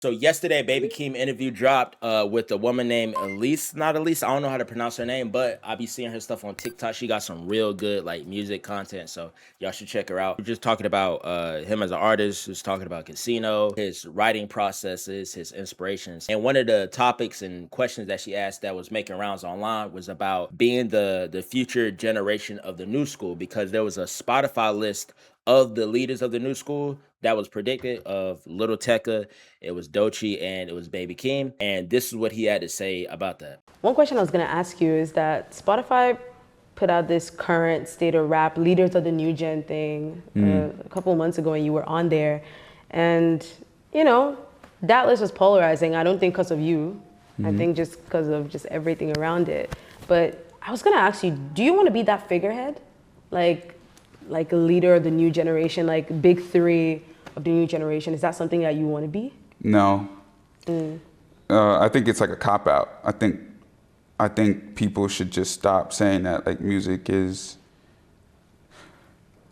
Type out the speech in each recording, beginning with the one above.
So yesterday, Baby Keem interview dropped with a woman named Elise. Not Elise, I don't know how to pronounce her name, but I be seeing her stuff on TikTok. She got some real good like music content, so y'all should check her out. We're just talking about him as an artist, who's talking about Casino, his writing processes, his inspirations. And one of the topics and questions that she asked that was making rounds online was about being the future generation of the new school, because there was a Spotify list of the leaders of the new school that was predicted of Little Tecca, it was Doechii, and it was Baby Keem. And this is what he had to say about that. One question I was going to ask you is that Spotify put out this current state of rap, leaders of the new gen thing a couple of months ago, and you were on there. And, you know, that list was polarizing. I don't think because of you. I think just because of just everything around it. But I was going to ask you, do you want to be that figurehead? Like a leader of the new generation, like big three of the new generation? Is that something that you want to be? No. I think it's like a cop out. I think people should just stop saying that like music is.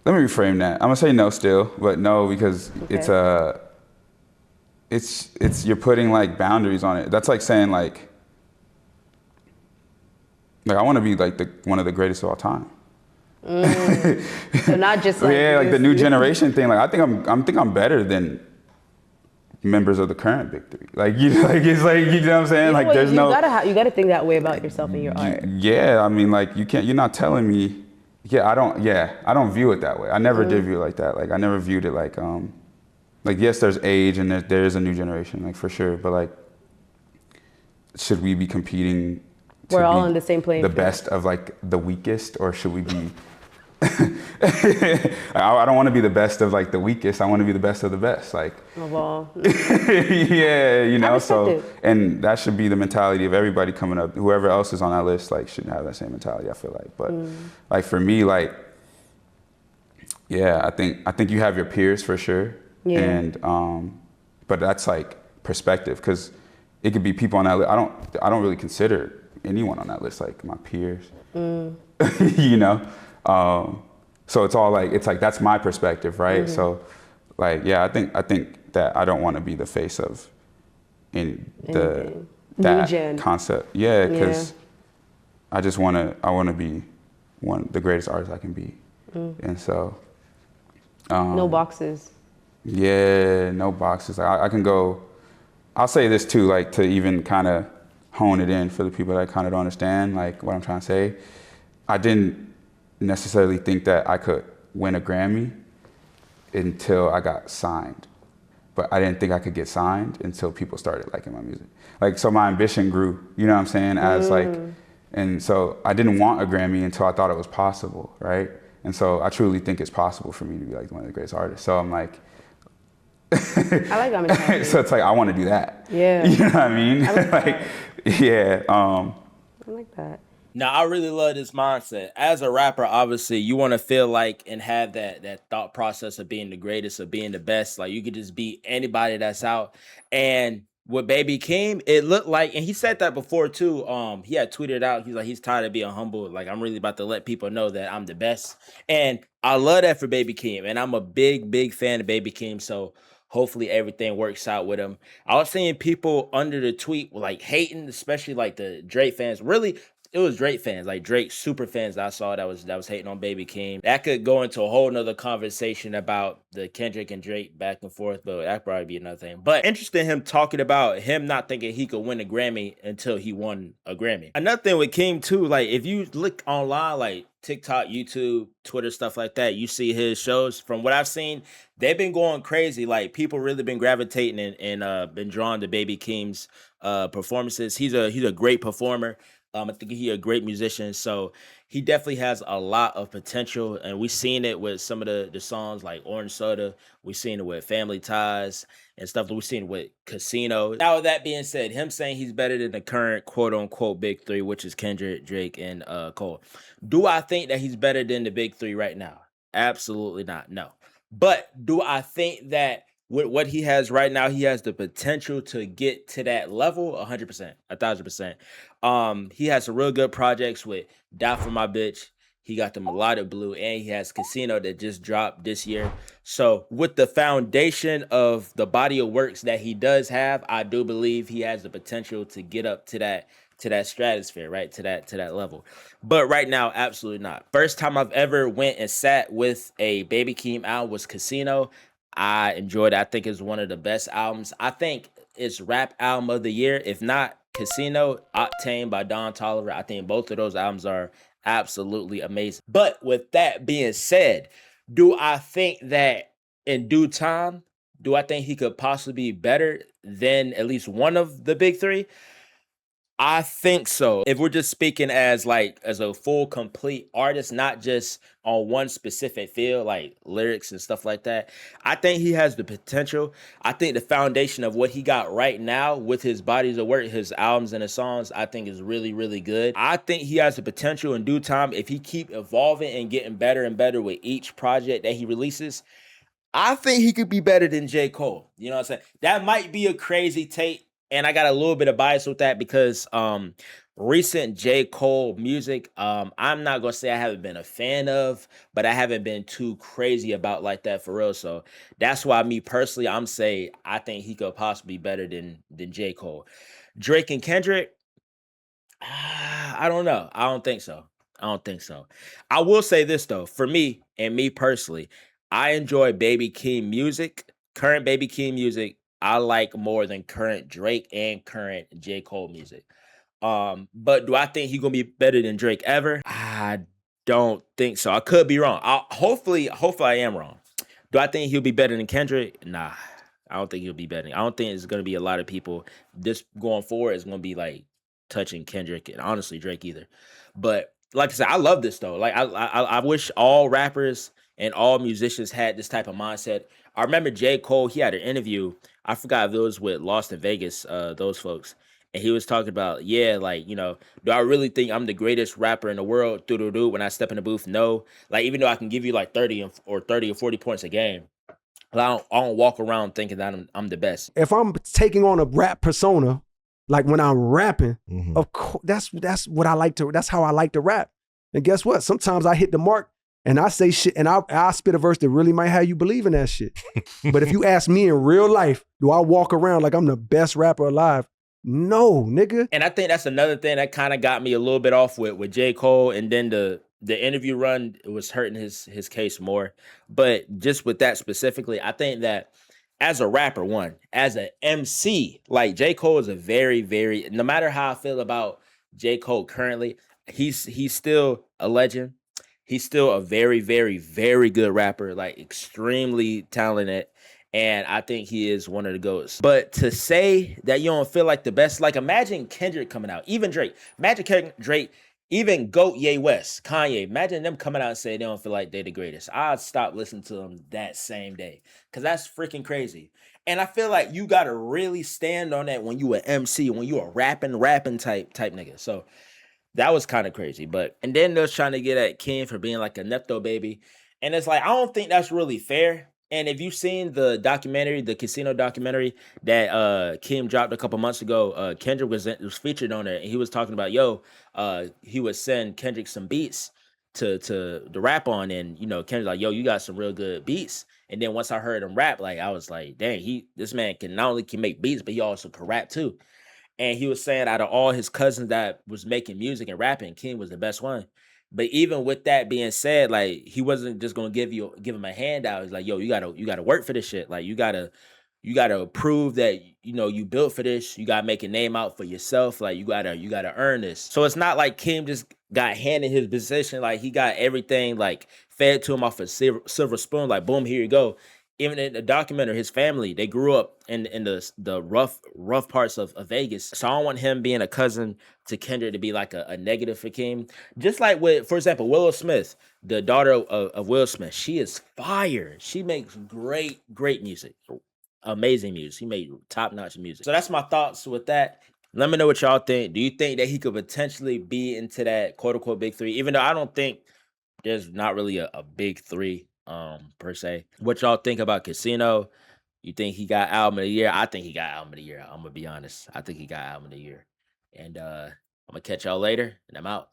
Let me reframe that. I'm gonna say no still, but no because Okay. it's you're putting like boundaries on it. That's like saying like I want to be like one of the greatest of all time. So not just like Yeah, like the new generation thing. Like I think I'm better than members of the current big three. It's like you know what I'm saying? You know Like what, there's you no. gotta think that way about yourself and your art. Yeah, I mean, like you can't. You're not telling me. Yeah, I don't. Yeah, I don't view it that way. I never did view it like that. Like I never viewed it like yes, there's age and there is a new generation, like for sure. But like, should we be competing? We're all be on the same playing the field. best of like the weakest, or should we be? I don't want to be the best of like the weakest. I want to be the best of the best. Like, Of all. yeah, you know. respect So, it. and that should be the mentality of everybody coming up. Whoever else is on that list, like, should have that same mentality. I feel like, but like for me, like, yeah, I think you have your peers for sure, Yeah. and but that's like perspective because it could be people on that list. I don't really consider anyone on that list like my peers. You know. So it's all like that's my perspective, right? So, like, yeah, I think that I don't want to be the face of Anything. New that gen. concept, yeah, because I want to be the greatest artist I can be, and so No boxes. yeah, no boxes. I can go. I'll say this too, like to even kind of hone it in for the people that kind of don't understand, like what I'm trying to say. I didn't necessarily think that I could win a Grammy until I got signed. But I didn't think I could get signed until people started liking my music. Like, so my ambition grew, you know what I'm saying? As like, and so I didn't want a Grammy until I thought it was possible, right? And so I truly think it's possible for me to be like one of the greatest artists. So I'm like, I like that mentality. so it's like, I want to do that. Yeah. You know what I mean? I like Like, yeah. I like that. Now, I really love this mindset. As a rapper, obviously, you want to feel like and have that thought process of being the greatest, of being the best. Like you could just beat anybody that's out. And with Baby Keem, it looked like, and he said that before too. He had tweeted out, he's like, he's tired of being humble. Like I'm really about to let people know that I'm the best. And I love that for Baby Keem. And I'm a big fan of Baby Keem. So hopefully everything works out with him. I was seeing people under the tweet like hating, especially like the Drake fans. Really, it was Drake fans, like Drake super fans that I saw that was hating on Baby Keem. That could go into a whole nother conversation about the Kendrick and Drake back and forth, but that probably be another thing. But interesting him talking about him not thinking he could win a Grammy until he won a Grammy. Another thing with Keem too, like if you look online, like TikTok, YouTube, Twitter, stuff like that, you see his shows. From what I've seen, they've been going crazy. Like people really been gravitating and been drawn to Baby Keem's performances. He's a great performer. I think he's a great musician, so he definitely has a lot of potential, and we've seen it with some of the songs like Orange Soda. We've seen it with Family Ties and stuff that we've seen with Casino. Now, with that being said, him saying he's better than the current quote unquote big three, which is Kendrick, Drake, and Cole. Do I think that he's better than the big three right now? Absolutely not. No. But do I think that with what he has right now, he has the potential to get to that level? 100%, 1,000%. He has some real good projects with Die For My Bitch. he got the Melodic Blue, and he has Casino that just dropped this year. So with the foundation of the body of works that he does have, I do believe he has the potential to get up to that stratosphere, right? To that level. But right now, absolutely not. First time I've ever went and sat with a Baby Keem album was Casino. I enjoyed it. I think it's one of the best albums. I think it's rap album of the year. If not Casino, Octane by Don Toliver. I think both of those albums are absolutely amazing. But with that being said, do I think that in due time, do I think he could possibly be better than at least one of the big three? I think so. If we're just speaking as a full complete artist, not just on one specific field, like lyrics and stuff like that, I think he has the potential. I think the foundation of what he got right now with his bodies of work, his albums and his songs, I think is really, really good. I think he has the potential in due time if he keep evolving and getting better and better with each project that he releases. I think he could be better than J. Cole. You know what I'm saying? That might be a crazy take, and I got a little bit of bias with that because recent J. Cole music, I'm not gonna say I haven't been a fan of, but I haven't been too crazy about like that for real. So that's why me personally, I'm saying I think he could possibly be better than J. Cole. Drake and Kendrick, I don't know. I don't think so. I don't think so. I will say this though, for me and me personally, I enjoy Baby Keem music. Current Baby Keem music, I like more than current Drake and current J. Cole music. But do I think he gonna be better than Drake ever? I don't think so. I could be wrong. Hopefully I am wrong. Do I think he'll be better than Kendrick? Nah, I don't think he'll be better. I don't think it's gonna be a lot of people this going forward is gonna be like touching Kendrick and honestly Drake either. But like I said, I love this though. Like I wish all rappers and all musicians had this type of mindset. I remember J. Cole, he had an interview. I forgot if it was with Lost in Vegas, those folks. And he was talking about, yeah, like, do I really think I'm the greatest rapper in the world? Do when I step in the booth? No. Like, even though I can give you like 30 or 40 points a game, I don't walk around thinking that I'm the best. If I'm taking on a rap persona, like when I'm rapping, of course, that's what I like to. That's how I like to rap. And guess what? Sometimes I hit the mark and I say shit, and I spit a verse that really might have you believe in that shit. But if you ask me in real life, do I walk around like I'm the best rapper alive? No, nigga. And I think that's another thing that kind of got me a little bit off with J. Cole, and then the interview run, it was hurting his case more. But just with that specifically, I think that as a rapper, as an MC, like J. Cole is a very, very, no matter how I feel about J. Cole currently, he's still a legend. He's still a very, very, very good rapper, like extremely talented. And I think he is one of the GOATs. But to say that you don't feel like the best, like imagine Kendrick coming out, even Drake. Imagine Drake, even GOAT Ye West, Kanye. Imagine them coming out and saying they don't feel like they're the greatest. I'd stop listening to them that same day because that's freaking crazy. And I feel like you gotta really stand on that when you an MC, when you a rapping type nigga. So that was kind of crazy. And then they was trying to get at Keem for being like a Nepto baby. And it's like, I don't think that's really fair. And if you've seen the documentary, the Casino documentary that Keem dropped a couple months ago, Kendrick was featured on it. And he was talking about, he would send Kendrick some beats to rap on. And, Kendrick like, yo, you got some real good beats. And then once I heard him rap, like, I was like, dang, this man can not only can make beats, but he also can rap too. And he was saying out of all his cousins that was making music and rapping, Keem was the best one. But even with that being said, like he wasn't just gonna give him a handout. He's like, yo, you gotta work for this shit. Like you gotta prove that you built for this. You gotta make a name out for yourself. Like you gotta earn this. So it's not like Keem just got handed his position. Like he got everything like fed to him off a silver spoon. Like boom, here you go. Even in the documentary, his family, they grew up in the rough parts of Vegas. So I don't want him being a cousin to Kendrick to be like a negative for Keem. Just like with, for example, Willow Smith, the daughter of Will Smith, she is fire. She makes great music, amazing music. She made top-notch music. So that's my thoughts with that. Let me know what y'all think. Do you think that he could potentially be into that quote-unquote big three? Even though I don't think there's not really a big three. Per se. What y'all think about Casino? You think he got album of the year? I think he got album of the year. I'm gonna be honest. I think he got album of the year. And I'm gonna catch y'all later, and I'm out.